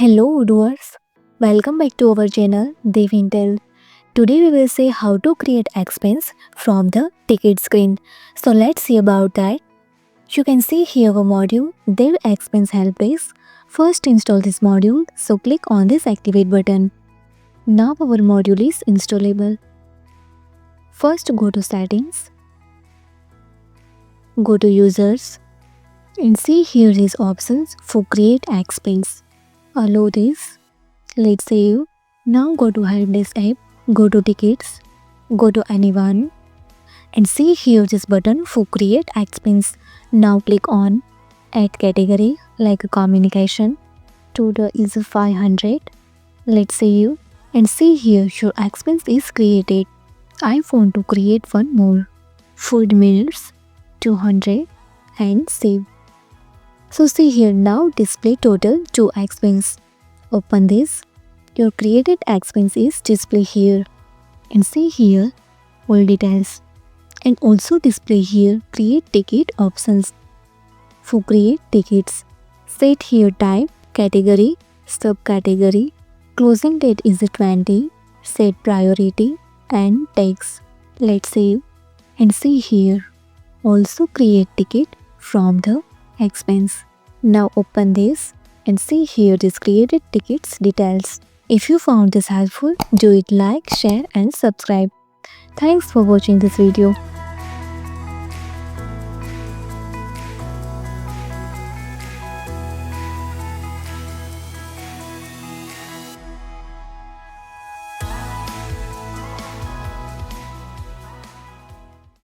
Hello doers, welcome back to our channel Devintelle. Today we will see how to create expense from the ticket screen. So let's see about that. You can see here a module Dev Expense Helpdesk. First install this module, so click on this activate button. Now our module is installable. First go to settings, go to users and see here these options for create expense. Allow this. Let's save. Now go to Helpdesk app, go to tickets, go to anyone and see here this button for create expense. Now click on add category like communication. Total is 500. Let's save and see here your expense is created. I want to create one more. Food meals 200 and save. So see here now display total 2 expense. Open this. Your created expense is display here. And see here all details. And also display here create ticket options. For create tickets, set here type, category, subcategory. Closing date is 20. Set priority and text. Let's save and see here. Also create ticket from the expense. Now open this and see here this created tickets details. If you found this helpful, do it like, share and subscribe. Thanks for watching this video.